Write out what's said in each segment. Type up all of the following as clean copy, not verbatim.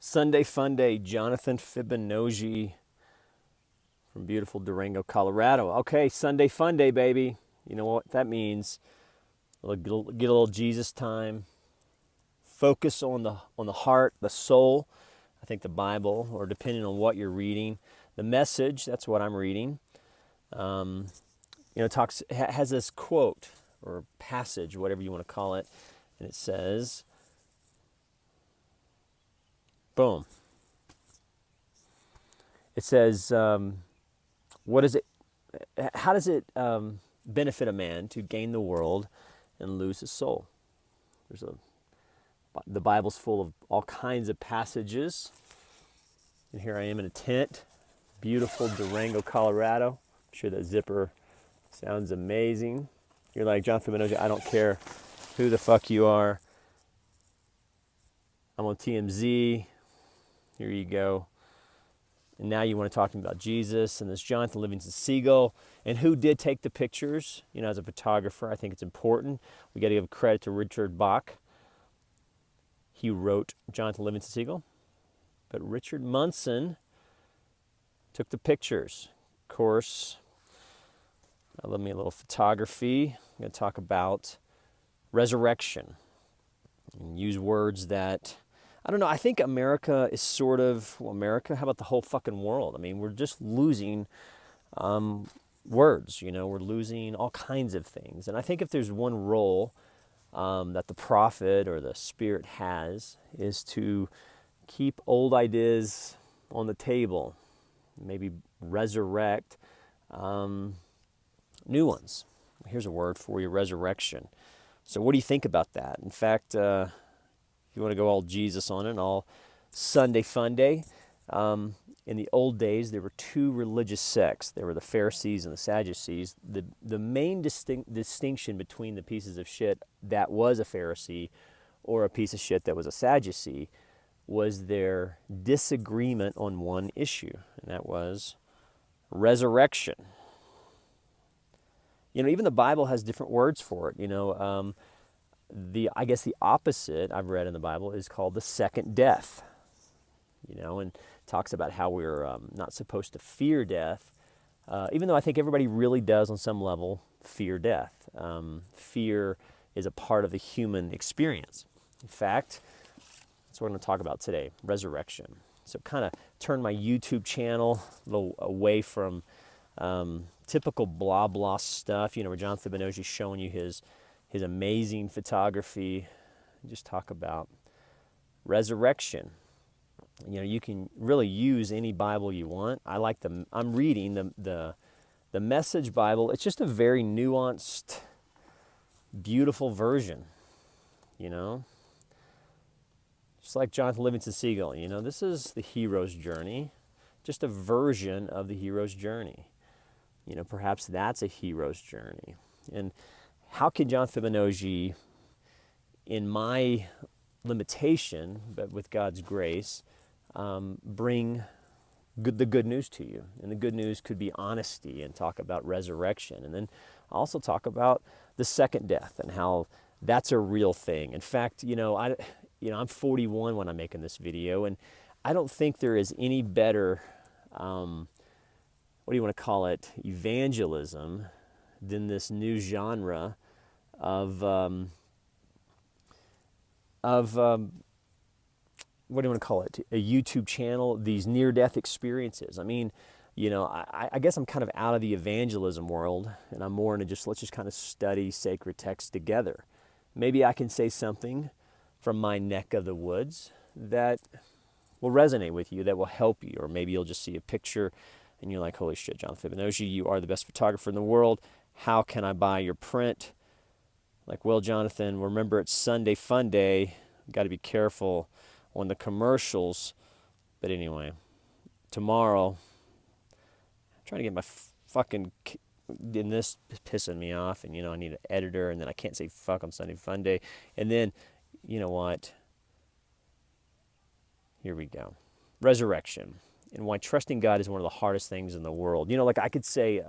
Sunday Funday, Jonathan Fibonojji from beautiful Durango, Colorado. Okay, Sunday Funday, baby. You know what that means. Get a little Jesus time. Focus on the heart, the soul. I think the Bible, or depending on what you're reading, the Message. That's what I'm reading. Has this quote or passage, whatever you want to call it, and it says, boom. It says, what is it? How does it benefit a man to gain the world and lose his soul? The Bible's full of all kinds of passages. And here I am in a tent, beautiful Durango, Colorado. I'm sure that zipper sounds amazing. You're like, John Fibonojji, I don't care who the fuck you are. I'm on TMZ. Here you go. And now you want to talk to me about Jesus and this Jonathan Livingston Seagull and who did take the pictures. You know, as a photographer, I think it's important. We got to give credit to Richard Bach. He wrote Jonathan Livingston Seagull. But Richard Munson took the pictures. Of course, I love me a little photography. I'm going to talk about resurrection and use words that, I don't know, I think America is sort of, well, America, how about the whole fucking world? I mean, we're just losing words, you know, we're losing all kinds of things. And I think if there's one role that the prophet or the spirit has, is to keep old ideas on the table, maybe resurrect new ones. Here's a word for you, resurrection. So what do you think about that? In fact, if you want to go all Jesus on it, all Sunday Funday, in the old days, there were two religious sects. There were the Pharisees and the Sadducees. The main distinction between the pieces of shit that was a Pharisee or a piece of shit that was a Sadducee was their disagreement on one issue, and that was resurrection. You know, even the Bible has different words for it. You know, I guess the opposite I've read in the Bible is called the second death. You know, and talks about how we're not supposed to fear death, even though I think everybody really does on some level fear death. Fear is a part of the human experience. In fact, that's what we're going to talk about today, resurrection. So kind of turn my YouTube channel a little away from typical blah blah stuff, you know, where John Fibonojji is showing you his amazing photography, and just talk about resurrection. You know, you can really use any Bible you want. I'm reading the Message Bible. It's just a very nuanced, beautiful version, you know. Just like Jonathan Livingston Seagull, you know, this is the hero's journey, just a version of the hero's journey. You know, perhaps that's a hero's journey. And how can John Fibonojji, in my limitation, but with God's grace, bring the good news to you? And the good news could be honesty, and talk about resurrection, and then also talk about the second death and how that's a real thing. In fact, I'm 41 when I'm making this video, and I don't think there is any better, what do you want to call it, evangelism than this new genre of what do you want to call it, a YouTube channel, these near-death experiences. I mean, you know, I guess I'm kind of out of the evangelism world, and I'm more into let's just kind of study sacred texts together. Maybe I can say something from my neck of the woods that will resonate with you, that will help you, or maybe you'll just see a picture and you're like, holy shit, John Fibonojji, you are the best photographer in the world. How can I buy your print? Like, well, Jonathan, remember it's Sunday Funday. Got to be careful on the commercials. But anyway, tomorrow, I'm trying to get my fucking, and this is pissing me off, and, you know, I need an editor, and then I can't say fuck on Sunday Funday. And then, you know what? Here we go. Resurrection. And why trusting God is one of the hardest things in the world. You know, like I could say,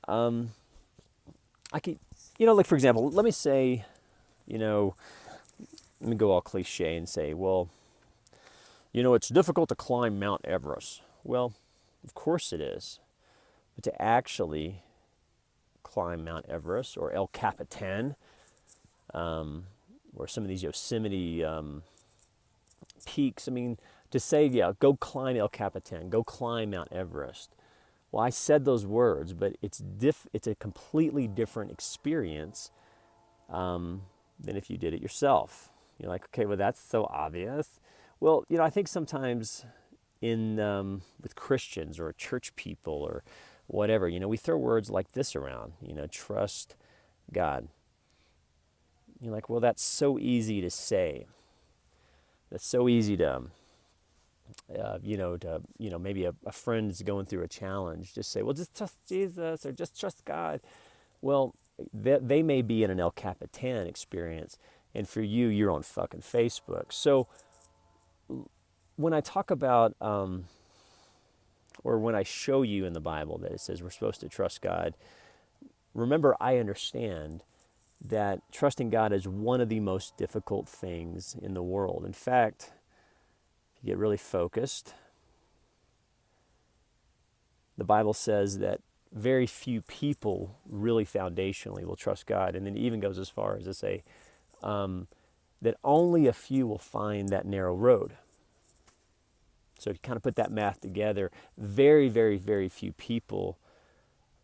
like, for example, let me say, you know, let me go all cliche and say, well, It's difficult to climb Mount Everest. Well, of course it is. But to actually climb Mount Everest or El Capitan, or some of these Yosemite peaks, to say, yeah, go climb El Capitan, go climb Mount Everest. Well, I said those words, but it's a completely different experience than if you did it yourself. You're like, okay, well, that's so obvious. Well, I think sometimes with Christians or church people or whatever, we throw words like this around, trust God. You're like, well, that's so easy to say. That's so easy to, maybe a friend's going through a challenge, just say, well, just trust Jesus or just trust God. Well, they may be in an El Capitan experience, and for you, you're on fucking Facebook. So when I talk about, or when I show you in the Bible that it says we're supposed to trust God, remember, I understand that trusting God is one of the most difficult things in the world. In fact, if you get really focused, the Bible says that very few people really foundationally will trust God, and then it even goes as far as to say that only a few will find that narrow road. So if you kind of put that math together, very, very, very few people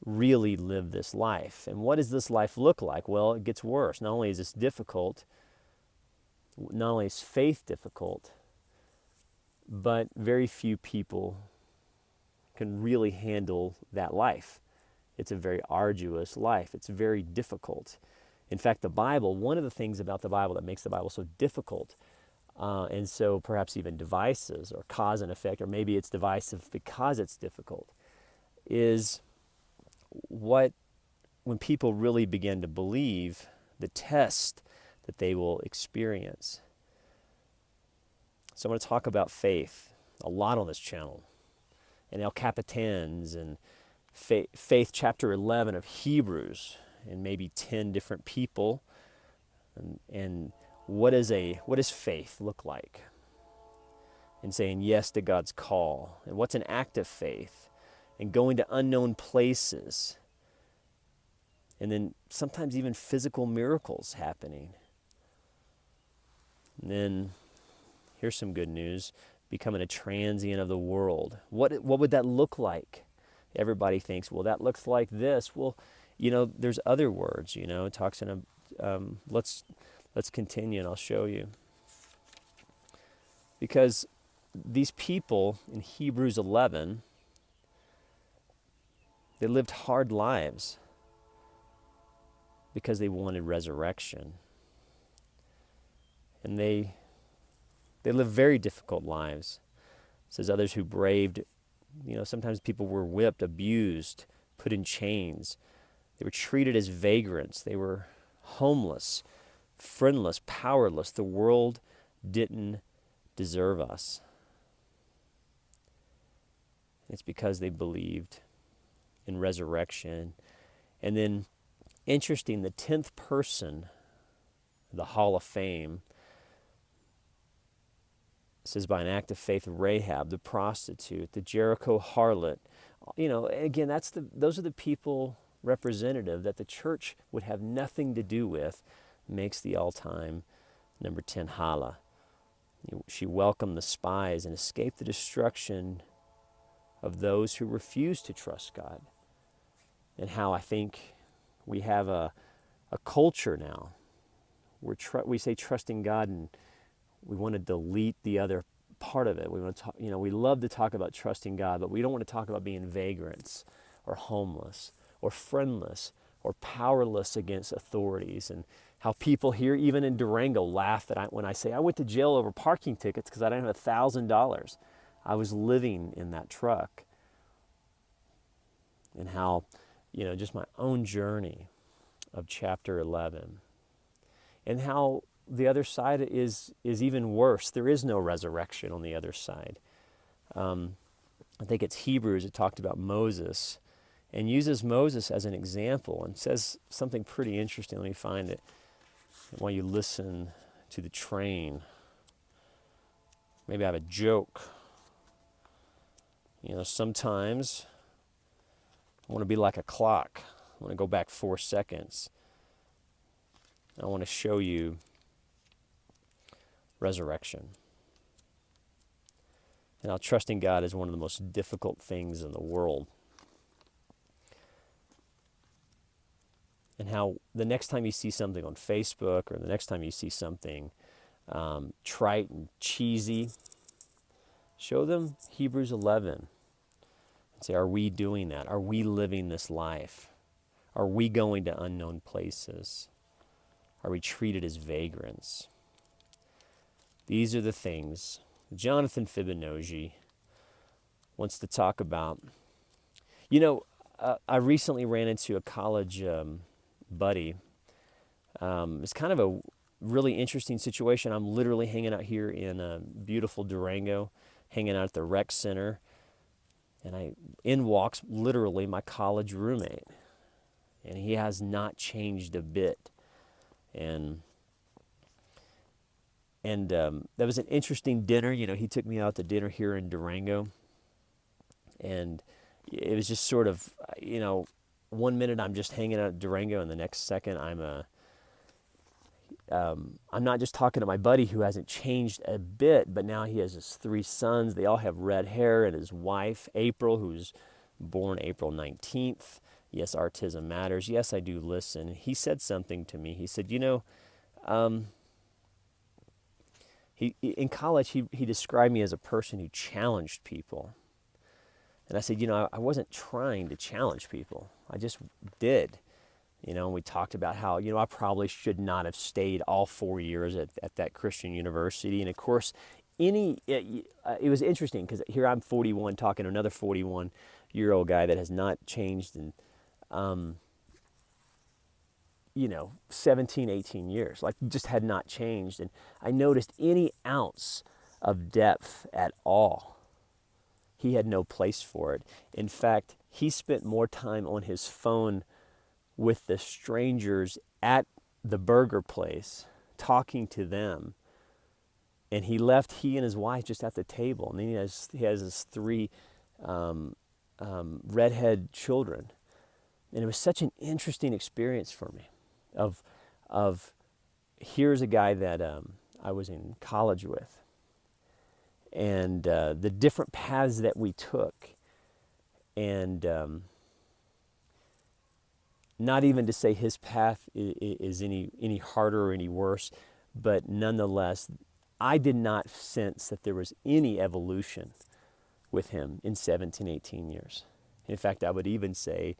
really live this life. And what does this life look like? Well, it gets worse. Not only is this difficult, not only is faith difficult, but very few people can really handle that life. It's a very arduous life. It's very difficult. In fact, the Bible, one of the things about the Bible that makes the Bible so difficult, and so perhaps even divisive or cause and effect, or maybe it's divisive because it's difficult, is when people really begin to believe, the test that they will experience. So I want to talk about faith a lot on this channel, and El Capitans, and faith chapter 11 of Hebrews, and maybe 10 different people, and what does faith look like? And saying yes to God's call, and what's an act of faith, and going to unknown places, and then sometimes even physical miracles happening. And then here's some good news: becoming a transient of the world. What would that look like? Everybody thinks, well, that looks like this. Well, there's other words. It talks in a. Let's continue, and I'll show you. Because these people in Hebrews 11, they lived hard lives because they wanted resurrection. And they lived very difficult lives. It says others who braved, sometimes people were whipped, abused, put in chains. They were treated as vagrants. They were homeless, friendless, powerless. The world didn't deserve us. It's because they believed in resurrection. And then, interesting, the 10th person, the Hall of Fame, says by an act of faith, Rahab, the prostitute, the Jericho harlot. Again, those are the people representative that the church would have nothing to do with, makes the all-time number 10 Hala. She welcomed the spies and escaped the destruction of those who refused to trust God. And how I think we have a culture now where we say trusting God, and we want to delete the other part of it. We want to talk, we love to talk about trusting God, but we don't want to talk about being vagrants or homeless or friendless or powerless against authorities. And how people here, even in Durango, laugh when I say I went to jail over parking tickets because I didn't have $1,000. I was living in that truck. And how, just my own journey of chapter 11. And how the other side is even worse. There is no resurrection on the other side. I think it's Hebrews, it talked about Moses, and uses Moses as an example and says something pretty interesting. Let me find it while you listen to the train. Maybe I have a joke. You know, sometimes I want to be like a clock. I want to go back 4 seconds. I want to show you resurrection. And how trusting God is one of the most difficult things in the world. And how the next time you see something on Facebook or the next time you see something trite and cheesy, show them Hebrews 11 and say, are we doing that? Are we living this life? Are we going to unknown places? Are we treated as vagrants? These are the things Jonathan Fibonojji wants to talk about. You know, I recently ran into a college buddy. It's kind of a really interesting situation. I'm literally hanging out here in beautiful Durango, hanging out at the rec center, and in walks literally my college roommate, and he has not changed a bit. And that was an interesting dinner. You know, he took me out to dinner here in Durango, and it was just sort of, you know, 1 minute I'm just hanging out at Durango, and the next second I'm not just talking to my buddy who hasn't changed a bit, but now he has his 3 sons. They all have red hair, and his wife, April, who's born April 19th. Yes, autism matters. Yes, I do listen. He said something to me. He said, you know, in college, he described me as a person who challenged people. And I said, you know, I wasn't trying to challenge people. I just did. You know, and we talked about how, you know, I probably should not have stayed all 4 years at that Christian university. And of course, it was interesting because here I'm 41 talking to another 41-year-old guy that has not changed in, you know, 17, 18 years, like just had not changed. And I noticed any ounce of depth at all, he had no place for it. In fact, he spent more time on his phone with the strangers at the burger place, talking to them. And he and his wife just at the table. And then he has his 3 redhead children. And it was such an interesting experience for me of here's a guy that I was in college with. And the different paths that we took. And not even to say his path is any harder or any worse, but nonetheless, I did not sense that there was any evolution with him in 17, 18 years. In fact, I would even say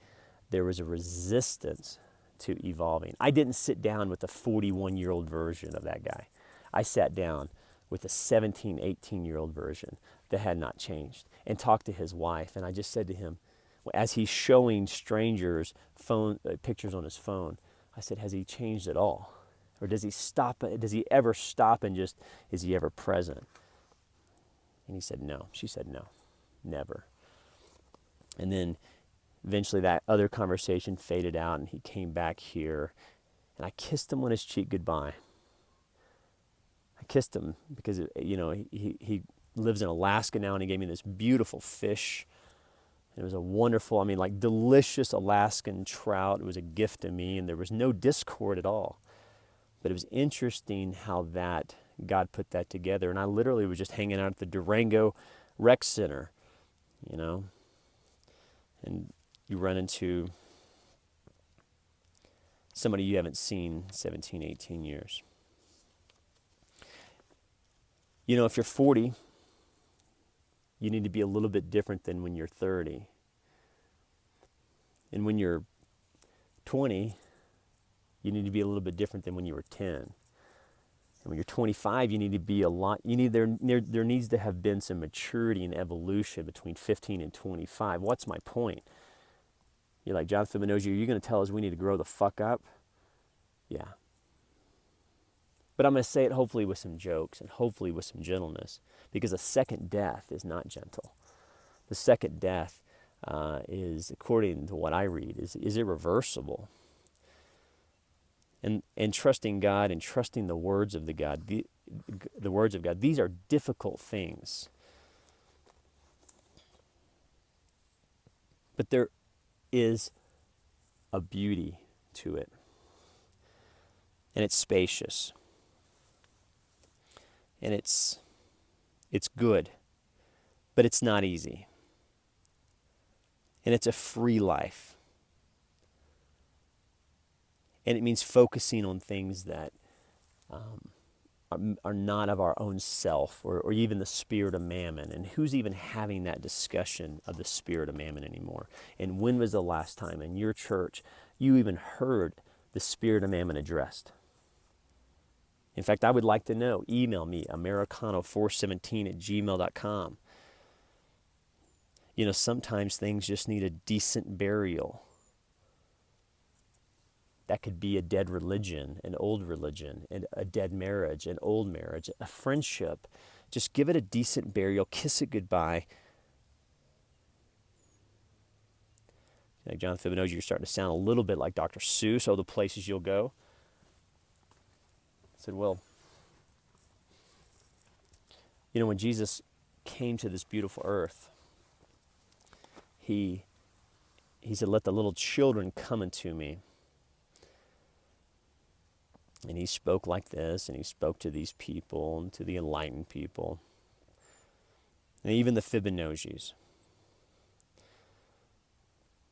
there was a resistance to evolving. I didn't sit down with a 41-year-old version of that guy. I sat down with a 17, 18-year-old version that had not changed and talked to his wife. And I just said to him, as he's showing strangers pictures on his phone, I said, has he changed at all? Or does he ever stop and just, is he ever present? And he said, no. She said, no, never. And then eventually that other conversation faded out, and he came back here, and I kissed him on his cheek goodbye. I kissed him because, you know, he lives in Alaska now, and he gave me this beautiful fish. It was a wonderful, like delicious Alaskan trout. It was a gift to me, and there was no discord at all. But it was interesting how that God put that together. And I literally was just hanging out at the Durango Rec Center, you know. And you run into somebody you haven't seen 17, 18 years. You know, if you're 40, you need to be a little bit different than when you're 30. And when you're 20, you need to be a little bit different than when you were 10. And when you're 25, you need to be there needs to have been some maturity and evolution between 15 and 25. What's my point? You're like, Jonathan Fibonojji, are you going to tell us we need to grow the fuck up? Yeah. But I'm going to say it hopefully with some jokes and hopefully with some gentleness, because a second death is not gentle. The second death is, according to what I read, is irreversible. and trusting God and trusting the words of the words of God. These are difficult things. But there is a beauty to it. And it's spacious. And it's good. But it's not easy. And it's a free life. And it means focusing on things that are not of our own self, or even the spirit of mammon. And who's even having that discussion of the spirit of mammon anymore? And when was the last time in your church you even heard the spirit of mammon addressed? In fact, I would like to know. Email me, americano417@gmail.com. You know, sometimes things just need a decent burial. That could be a dead religion, an old religion, and a dead marriage, an old marriage, a friendship. Just give it a decent burial, kiss it goodbye. Like John Fibonojji, you're starting to sound a little bit like Dr. Seuss, the places you'll go. I said, well, you know, when Jesus came to this beautiful earth, he said, let the little children come unto me. And he spoke like this, and he spoke to these people and to the enlightened people, and even the Fibonojjis.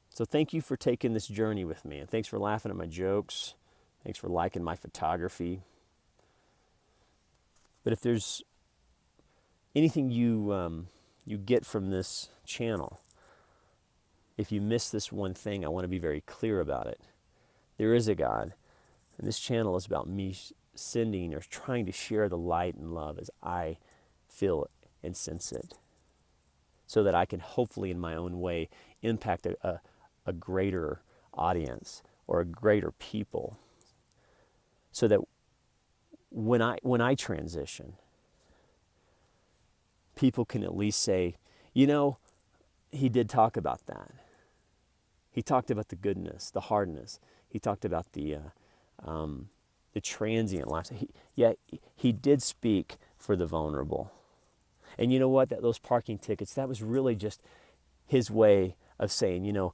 So thank you for taking this journey with me, and thanks for laughing at my jokes. Thanks for liking my photography. But if there's anything you get from this channel, if you miss this one thing, I want to be very clear about it. There is a God. And this channel is about me sending or trying to share the light and love as I feel and sense it, so that I can hopefully in my own way impact a greater audience or a greater people, so that when I transition, people can at least say, you know, he did talk about that. He talked about the goodness, the hardness. He talked about the transient life. He did speak for the vulnerable. And you know what? Those parking tickets, that was really just his way of saying, you know,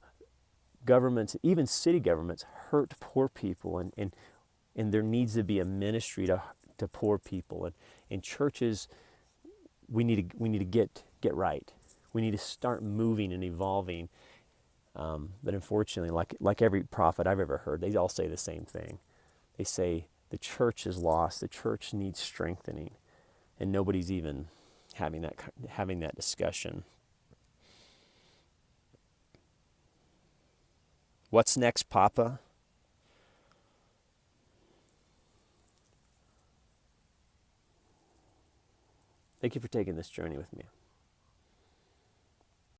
governments, even city governments, hurt poor people, and there needs to be a ministry to poor people. And churches, we need to get right. We need to start moving and evolving. But unfortunately, like every prophet I've ever heard, they all say the same thing. They say the church is lost. The church needs strengthening, and nobody's even having that discussion. What's next, Papa? Thank you for taking this journey with me.